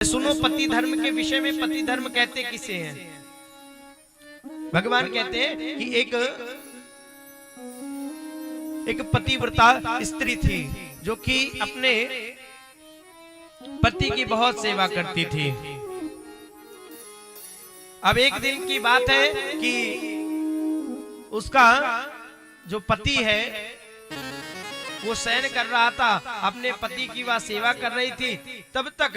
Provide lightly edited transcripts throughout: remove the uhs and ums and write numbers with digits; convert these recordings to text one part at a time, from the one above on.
सुनो पति धर्म के विषय में। पति धर्म कहते किसे हैं? भगवान कहते हैं कि एक पतिव्रता स्त्री थी जो कि अपने पति की बहुत सेवा करती थी। अब एक दिन की बात है कि उसका जो पति है वो शयन कर रहा था, अपने पति की वह सेवा कर रही थी। तब तक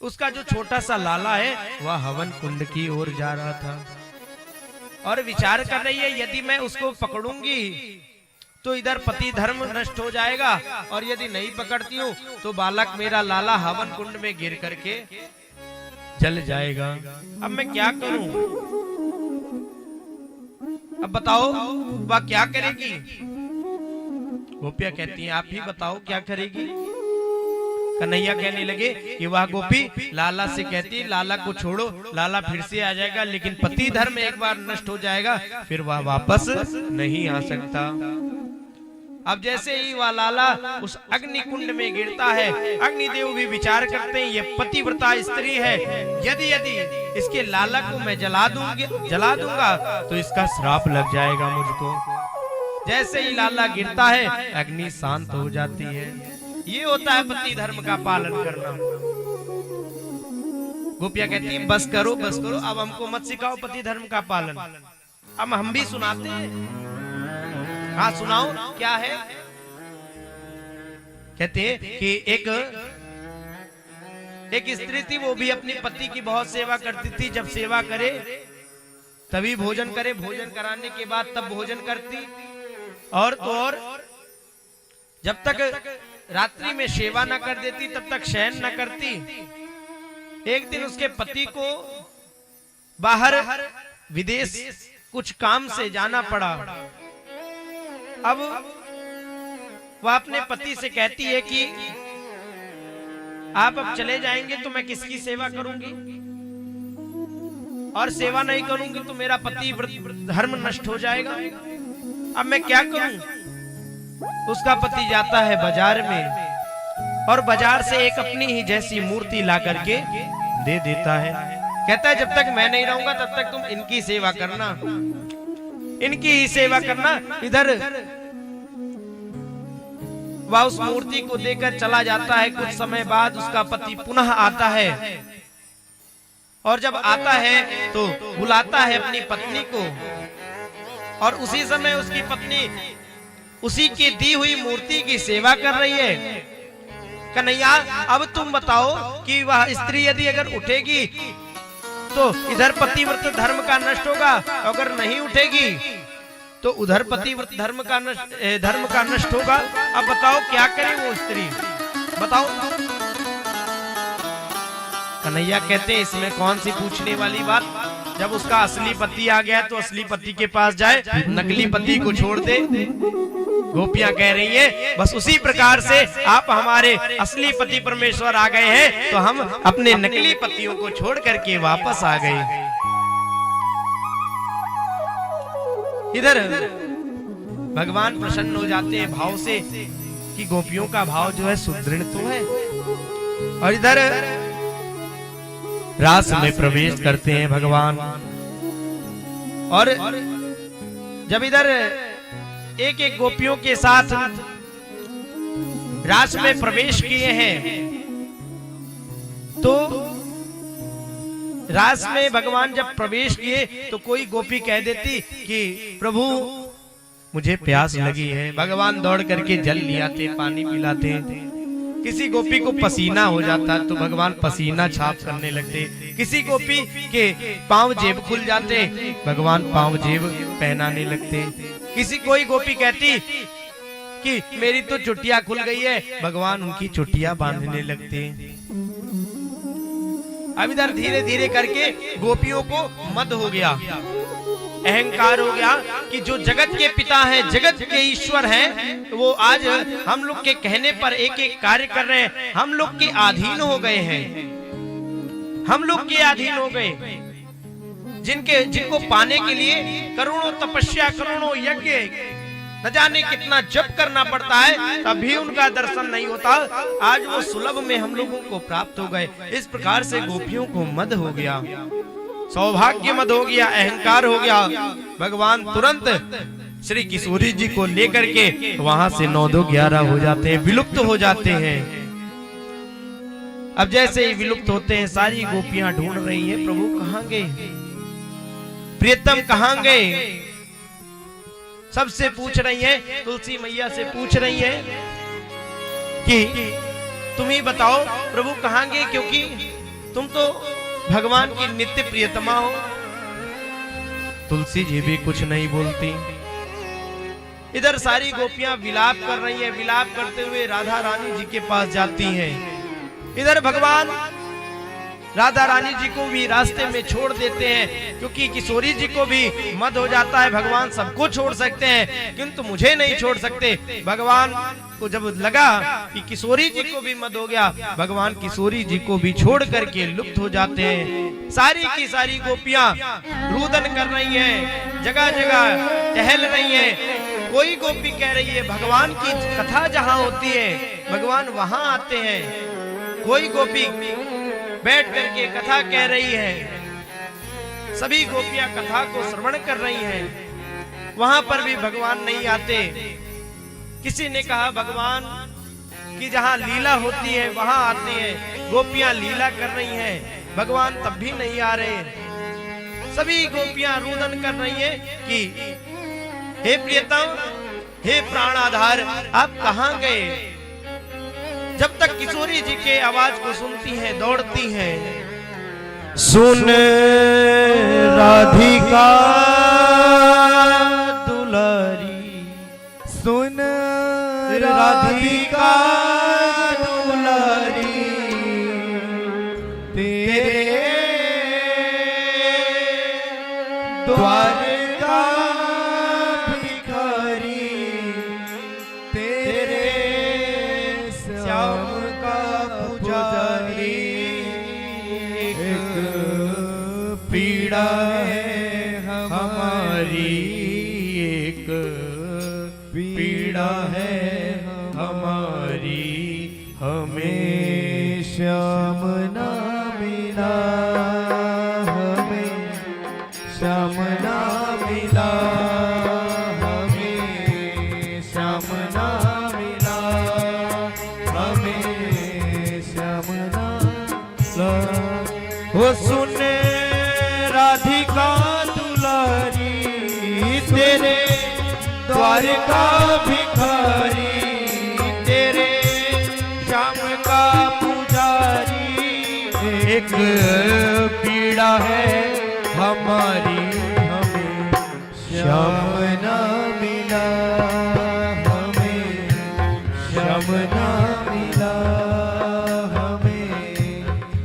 उसका जो छोटा सा लाला है वह हवन कुंड की ओर जा रहा था और विचार कर रही है यदि मैं उसको पकड़ूंगी तो इधर पति धर्म नष्ट हो जाएगा और यदि नहीं पकड़ती हूँ तो बालक मेरा लाला हवन कुंड में गिर करके जल जाएगा। अब मैं क्या करूं? अब बताओ वह क्या करेगी? गोपियां कहती हैं आप ही बताओ क्या करेगी। कन्हैया कहने लगे कि वह गोपी लाला से कहती लाला को छोड़ो, लाला फिर से आ जाएगा, लेकिन पति धर्म एक बार नष्ट हो जाएगा फिर वह वापस नहीं आ सकता। अब जैसे ही वह लाला उस अग्नि कुंड में गिरता है, अग्निदेव भी विचार करते हैं ये पतिव्रता स्त्री है, यदि इसके लाला को मैं जला दूंगा तो इसका श्राप लग जाएगा मुझको। जैसे ही लाला गिरता है अग्नि शांत हो जाती है। ये होता है पति धर्म का पालन करना। गोपियां कहती हैं बस करो अब हमको मत सिखाओ पति धर्म का पालन। अब हम भी सुनाते हैं। हाँ सुनाओ क्या है? कहते हैं कि एक स्त्री थी, वो भी अपनी पति की बहुत सेवा करती थी। जब सेवा करे तभी भोजन करे, भोजन कराने के बाद तब भोजन करती और तो और जब तक रात्रि में सेवा न कर देती तब तक शयन न करती। एक दिन उसके पति को बाहर विदेश कुछ काम से जाना पड़ा। अब वह अपने पति से कहती है कि आप अब चले जाएंगे तो मैं किसकी सेवा करूंगी और सेवा नहीं करूंगी तो मेरा पति धर्म नष्ट हो जाएगा। अब मैं क्या करूं? उसका पति जाता है बाजार में और बाजार से एक अपनी ही जैसी मूर्ति ला करके दे देता है। कहता है जब तक मैं नहीं रहूंगा तब तक तुम इनकी सेवा करना, इनकी ही सेवा करना। इधर वह उस मूर्ति को देकर चला जाता है। कुछ समय बाद उसका पति पुनः आता है और जब आता है तो बुलाता है अपनी पत्नी को और उसी समय उसकी पत्नी उसी की दी हुई मूर्ति की सेवा कर रही है। कन्हैया अब तुम बताओ कि वह स्त्री यदि अगर उठेगी तो इधर पतिव्रत धर्म का नष्ट होगा, अगर नहीं उठेगी तो उधर पतिव्रत धर्म का नष्ट होगा। अब बताओ क्या करे वो स्त्री, बताओ। कन्हैया कहते हैं इसमें कौन सी पूछने वाली बात। जब उसका असली पति आ गया तो असली पति के पास जाए, नकली पति को छोड़ दे। गोपियां कह रही है बस उसी प्रकार से आप हमारे असली पति परमेश्वर आ गए हैं तो हम अपने नकली पतियों को छोड़ करके वापस आ गए। इधर भगवान प्रसन्न हो जाते हैं भाव से कि गोपियों का भाव जो है सुदृढ़ तो है। और इधर रास में प्रवेश करते हैं भगवान। और जब इधर एक एक गोपियों के साथ रास में प्रवेश किए हैं तो रास में भगवान जब प्रवेश किए तो कोई गोपी कह देती कि प्रभु मुझे प्यास लगी है। भगवान दौड़ करके जल ले आते, पानी पिलाते। किसी गोपी को पसीना हो जाता तो भगवान पसीना छाप करने लगते। किसी गोपी के पांव जेब खुल जाते, भगवान पांव जेब पहनाने लगते। कोई गोपी कहती कि मेरी तो चुटिया खुल गई है, भगवान उनकी चुटिया बांधने लगते। अब इधर धीरे धीरे करके गोपियों को मद हो गया, अहंकार हो गया कि जो जगत के पिता हैं, जगत के ईश्वर हैं, वो आज हम लोग के कहने पर एक एक कार्य कर रहे हैं। हम लोग के अधीन हो गए हैं, हम लोग के अधीन हो गए। जिनको पाने के लिए करोड़ों तपस्या, करोड़ों यज्ञ न जाने कितना जप करना पड़ता है तभी उनका दर्शन नहीं होता। आज वो सुलभ में हम लोगों को प्राप्त हो गए। इस प्रकार से गोपियों को मद हो गया, सौभाग्य मद हो गया, अहंकार हो गया। भगवान तुरंत श्री किशोरी जी को लेकर के वहां से 9-2-11 हो जाते हैं, विलुप्त हो जाते हैं। अब जैसे ही विलुप्त होते हैं, सारी गोपियां ढूंढ रही हैं, प्रभु कहां गए, प्रियतम कहां गए। सबसे पूछ रही है, तुलसी मैया से पूछ रही है कि तुम ही बताओ प्रभु कहां गए, क्योंकि तुम तो भगवान की नित्य प्रियतमा हो। तुलसी जी भी कुछ नहीं बोलती। इधर सारी गोपियां विलाप कर रही हैं, विलाप करते हुए राधा रानी जी के पास जाती हैं। इधर भगवान राधा रानी जी को भी रास्ते में छोड़ देते हैं, क्योंकि किशोरी जी को भी मद हो जाता है। भगवान सबको छोड़ सकते हैं किंतु मुझे नहीं छोड़ सकते। भगवान को जब लगा कि किशोरी जी को भी मद हो गया, भगवान किशोरी जी को भी छोड़ करके लुप्त हो जाते हैं। सारी की सारी गोपियां रुदन कर रही हैं, जगह जगह टहल रही हैं। कोई गोपी कह रही है भगवान की कथा जहां होती है भगवान वहां आते हैं। कोई गोपी बैठ करके कथा कह रही है। सभी गोपियां कथा को श्रवण कर रही हैं, वहां पर भी भगवान नहीं आते। किसी ने कहा भगवान की जहां लीला होती है वहां आते हैं। गोपियां लीला कर रही हैं, भगवान तब भी नहीं आ रहे। सभी गोपियां रुदन कर रही हैं कि हे प्रियतम, हे प्राण आधार, आप कहां गए। जब तक किशोरी जी के आवाज को सुनती हैं, दौड़ती हैं। सुन राधिका दुलारी, सुन राधिका दुलारी, तेरे द्वार का भिखारी, तेरे श्याम का पुजारी। एक पीड़ा है हमारी, एक पीड़ा है हमारी, हमें श्याम ना मिला, हमें श्याम ना मिला, हमें श्याम ना मिला, हमें श्याम ना मिला। वो सुन राधिका दुलारी, तेरे द्वार का भिखारी, तेरे श्याम का पुजारी। एक पीड़ा है हमारी, हमें श्याम ना मिला, हमें श्याम ना मिला, हमें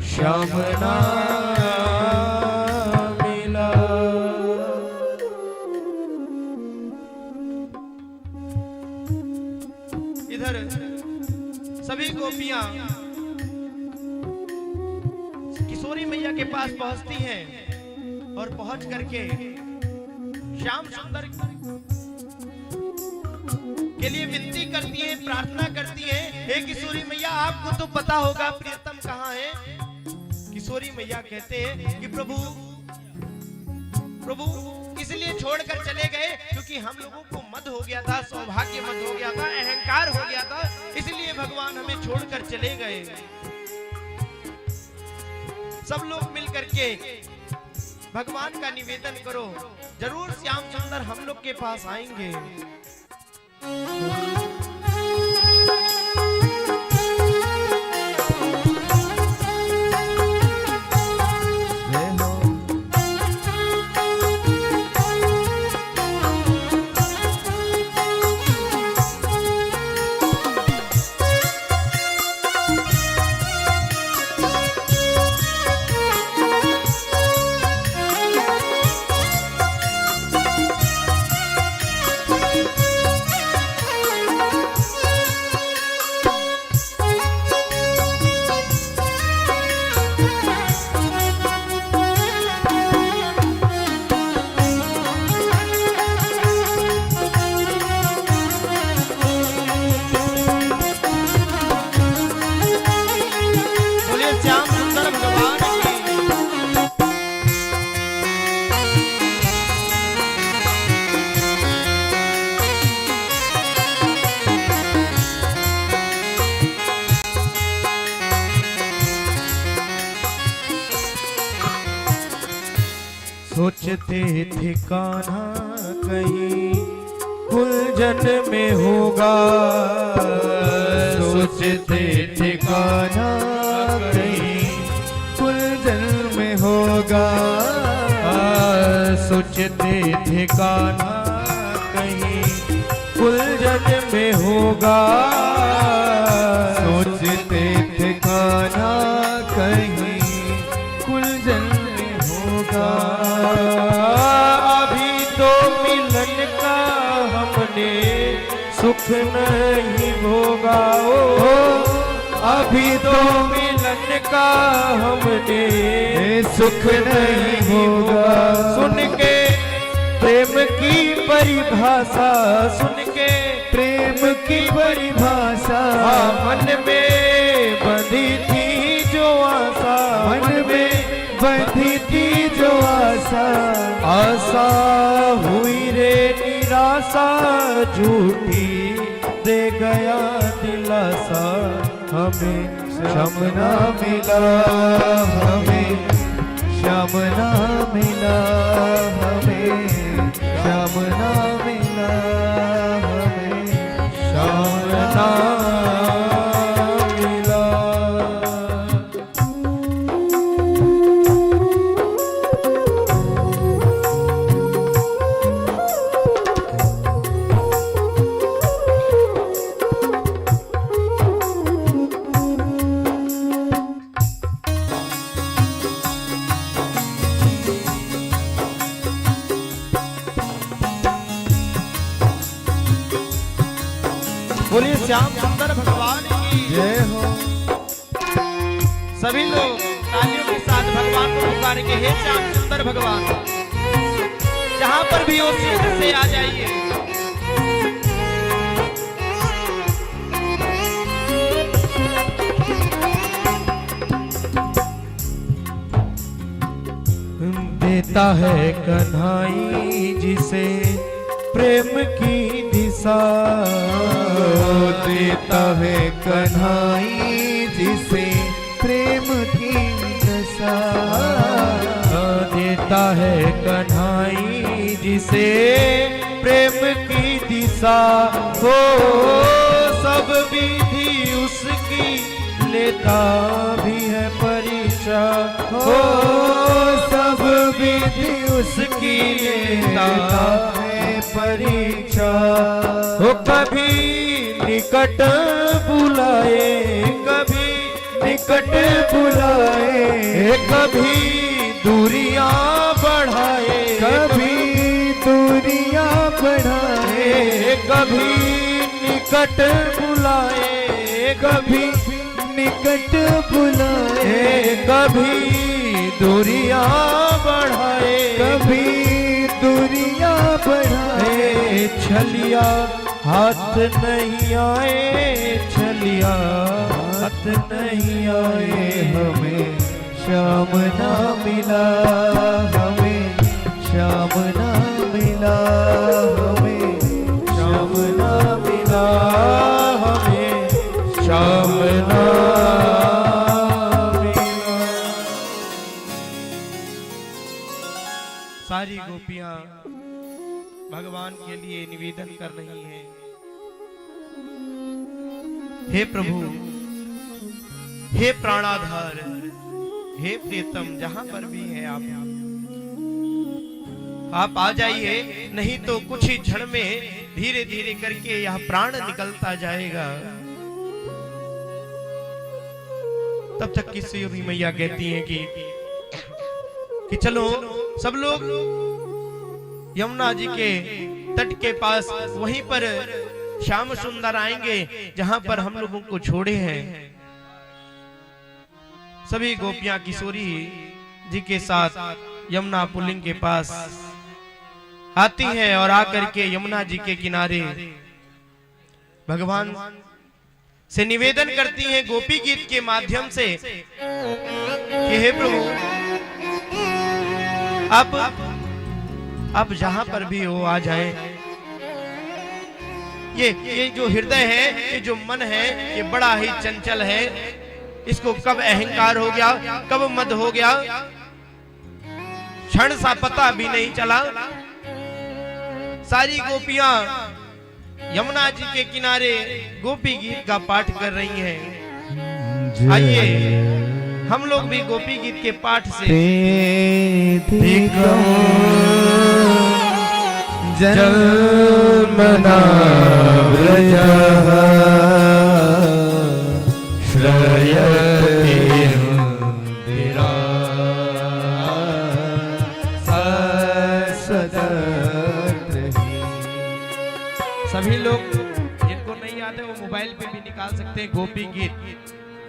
श्याम ना मिला। इधर सभी गोपियां किशोरी मैया के पास पहुंचती हैं और पहुंच करके श्याम सुंदर के लिए विनती करती हैं, प्रार्थना करती हैं। हे किशोरी मैया, आपको तो पता होगा प्रियतम कहाँ है। किशोरी मैया कहते हैं कि प्रभु इसलिए छोड़कर चले गए क्योंकि हम लोगों को मद हो गया था, सौभाग्य मद हो गया था, अहंकार हो गया था, इसलिए भगवान हमें छोड़कर चले गए। सब लोग मिल करके भगवान का निवेदन करो, जरूर श्याम सुंदर हम लोग के पास आएंगे। सोचते थे कान्हा कहीं उलझन में होगा, सोचते थे कान्हा कहीं उलझन में होगा, सोचते थे कान्हा कहीं उलझन में होगा, सोचते थे कान्हा कहीं उलझन में होगा। अभी तो मिलन का हमने सुख नहीं भोगा, ओ अभी तो मिलन का हमने सुख नहीं भोगा। सुन के प्रेम की परिभाषा, सुन के प्रेम की परिभाषा, मन में बंधी थी जो आशा, मन में बंधी थी जो आशा, आशा हुई रे निराशा, झूठी दे गया दिलासा, हमें श्याम ना मिला, हमें श्याम ना मिला, हमें श्याम ना मिला, हमें श्याम ना मिला। बोलिए श्याम सुंदर भगवान की जय हो। सभी लोग तालियों के साथ भगवान को पुकारेंगे, हे श्याम सुंदर भगवान। जहां पर भी हो शीघ्र से आ जाइए। देता है कन्हाई जिसे प्रेम की दिशा, देता है कन्हाई जिसे प्रेम की दिशा, देता है कन्हाई जिसे प्रेम की दिशा, हो सब विधि उसकी लेता भी है परीक्षा, हो सब विधि उसकी लेता है परीक्षा, हो कभी निकट बुलाए, कभी निकट बुलाए, कभी दूरियां बढ़ाए, कभी दूरियां बढ़ाए, कभी निकट बुलाए, कभी निकट बुलाए, कभी दूरियां बढ़ाए, कभी दूरियां बढ़ाए, छलिया हाथ नहीं आए, छलिया हाथ नहीं आए, हमें श्याम ना मिला, हमें श्याम ना मिला, हमें श्याम ना मिला, हमें श्याम ना मिला। सारी गोपियां भगवान के लिए निवेदन कर रही हैं, हे प्रभु, हे प्राणाधार, हे प्रियतम, जहां पर भी हैं आप आ जाइए, नहीं तो कुछ ही क्षण में धीरे धीरे करके यह प्राण निकलता जाएगा। तब तक किसी भी मैया कहती हैं कि चलो सब लोग यमुना जी के तट के पास वहीं पर श्याम सुंदर आएंगे जहां पर हम लोगों को छोड़े हैं। सभी गोपियां किशोरी जी के साथ यमुना पुलिंग के पास आती हैं और आकर के यमुना जी के किनारे भगवान से निवेदन करती हैं गोपी गीत के माध्यम से कि हे प्रभु, आप जहां पर भी हो आ जाए। ये जो हृदय है, ये जो मन है, ये बड़ा ही चंचल है। इसको कब अहंकार हो गया, कब मद हो गया, क्षण सा पता भी नहीं चला। सारी गोपियां यमुना जी के किनारे गोपी गीत का पाठ कर रही हैं। आइए हम लोग भी गोपी गीत के पाठ से जन्मना व्रजः श्रयते इंदिरा सभी लोग जिनको नहीं आते वो मोबाइल पे भी निकाल सकते हैं। गोपी गीत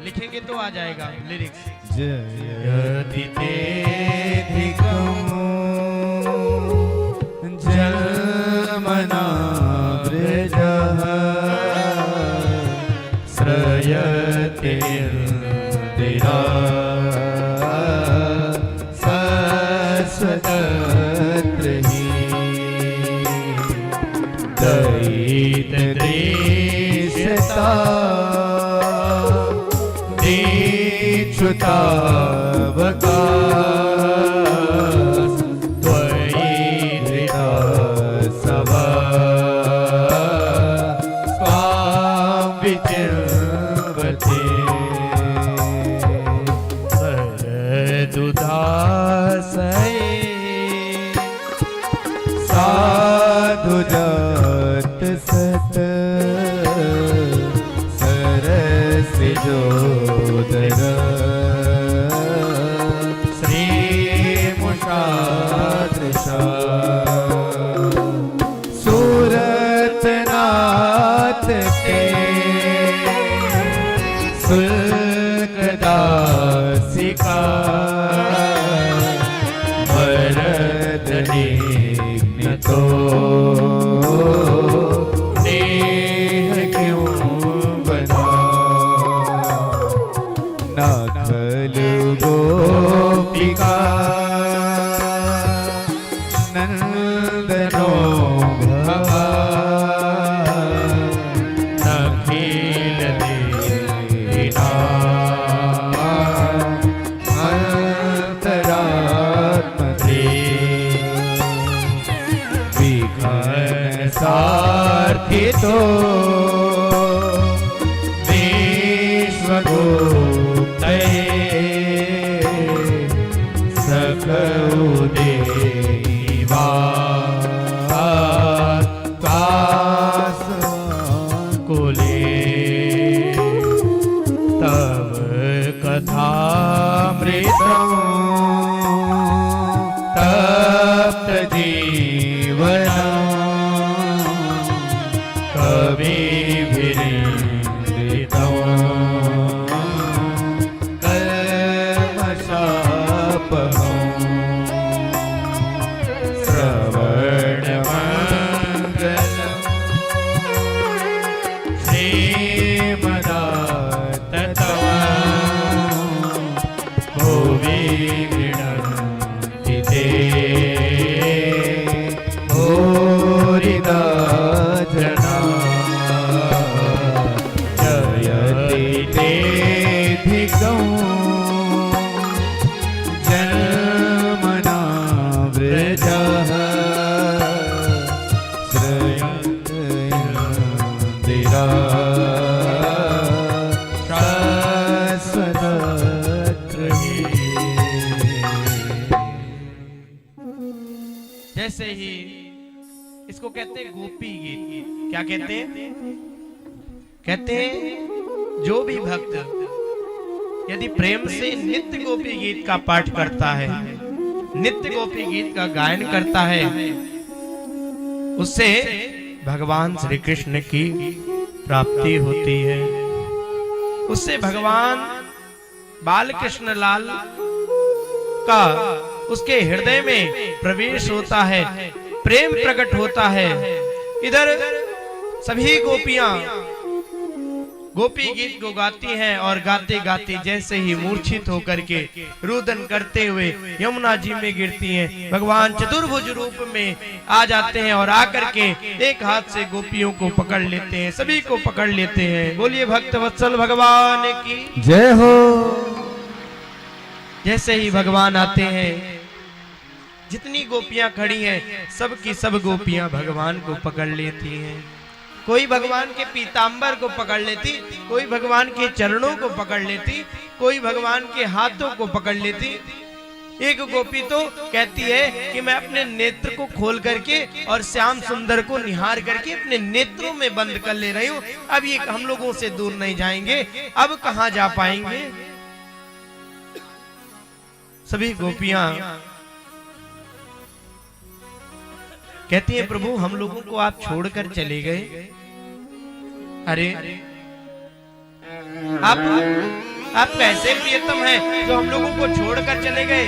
लिखेंगे तो आ जाएगा लिरिक्स। जयति जन्मना व्रजः श्रयते इंदिरा सस्वतन्त्रहि दयित देशता दीक्षुतावका साधु जात सत सरस जोदर श्री मुषादृशा सूरत नाथ के सुल्कदासिका वरदनी तो नेह क्यों बना नाखल गोपिका नंदनो भवा नखिल दीना अंतरात्मते सार्थी तो विश्वगुप्तये सकौ देवा कुले तव कथामृतं तप्त जीवनम् कविभिरीडितं कल्मषापहं श्रवणमङ्गलम् श्रीमदाततव भुवि गृह्णन्ति ते भूरिदा जना जयति तेऽधिकं जन्मना व्रजः श्रयते इंदिरा शाश्वतत्रयी। जैसे ही इसको कहते हैं गोपी गीत। क्या कहते हैं? कहते हैं जो भी भक्त यदि प्रेम से नित्य गोपी गीत का पाठ करता है, नित्य गोपी गीत का गायन करता है, उससे भगवान श्री कृष्ण की प्राप्ति होती है। उससे भगवान बाल कृष्ण लाल का उसके हृदय में प्रवेश होता है, प्रेम प्रकट होता है। इधर सभी गोपियां गोपी गीत को गाती हैं और गाते गाते जैसे ही मूर्छित होकर के रुदन करते हुए यमुना जी में गिरती हैं, भगवान चतुर्भुज रूप में आ जाते हैं और आकर के एक हाथ से गोपियों को पकड़ लेते हैं, सभी को पकड़ लेते हैं। बोलिए भक्त वत्सल भगवान की जय हो। जैसे ही भगवान आते हैं जितनी गोपियां खड़ी हैं सब की सब गोपियां भगवान को पकड़ लेती हैं। कोई भगवान के पीतांबर को पकड़ लेती, कोई भगवान के चरणों को पकड़ लेती, कोई भगवान के हाथों को पकड़ लेती। एक गोपी तो कहती है कि मैं अपने नेत्र को खोल करके और श्याम सुंदर को निहार करके अपने नेत्रों में बंद कर ले रही हूं, अब ये हम लोगों से दूर नहीं जाएंगे, अब कहां जा पाएंगे। सभी गोपियां कहती हैं प्रभु हम लोगों को आप छोड़कर चले गए, अरे आप कैसे प्रियतम हैं जो हम लोगों को छोड़कर चले गए।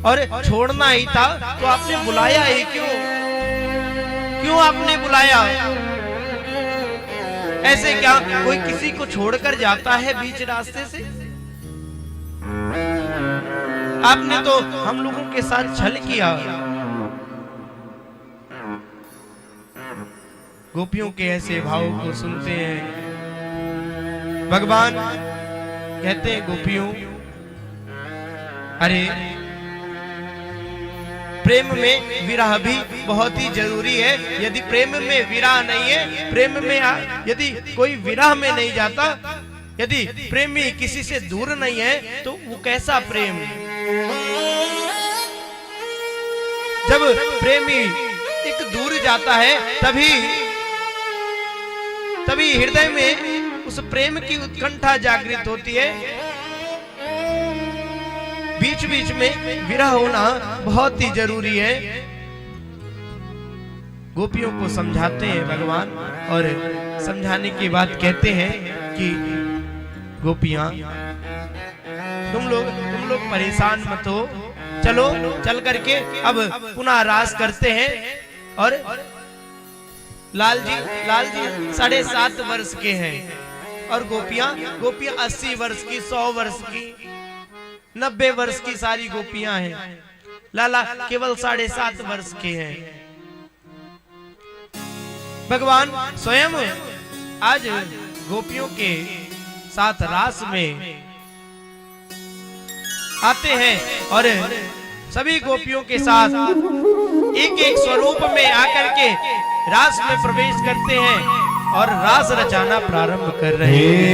और छोड़ना ही था तो आपने बुलाया ही क्यों आपने बुलाया। ऐसे क्या कोई किसी को छोड़कर जाता है बीच रास्ते से। आपने तो हम लोगों के साथ छल किया। गोपियों के ऐसे भाव को सुनते हैं भगवान कहते हैं गोपियों, अरे प्रेम में विरह भी बहुत ही जरूरी है। यदि प्रेम में विरह नहीं है, प्रेम में यदि कोई विरह में नहीं जाता, यदि प्रेमी किसी से दूर नहीं है तो वो कैसा प्रेम। जब प्रेमी एक दूर जाता है तभी हृदय में उस प्रेम की उत्कंठा जागृत होती है। बीच बीच में विरह होना बहुत ही जरूरी है। गोपियों को समझाते हैं भगवान और समझाने के बाद कहते हैं कि गोपियां तुम लोग परेशान मत हो, चलो चल करके अब पुनः रास करते हैं। और लाल जी 7.5 वर्ष के हैं और गोपियां 80 वर्ष की, 100 वर्ष की, 90 वर्ष की सारी गोपियां हैं। लाला केवल 7.5 वर्ष के हैं। भगवान स्वयं आज गोपियों के साथ रास में आते हैं और सभी गोपियों के साथ एक एक स्वरूप में आकर के रास में प्रवेश करते हैं और रास रचाना प्रारंभ कर रहे हैं।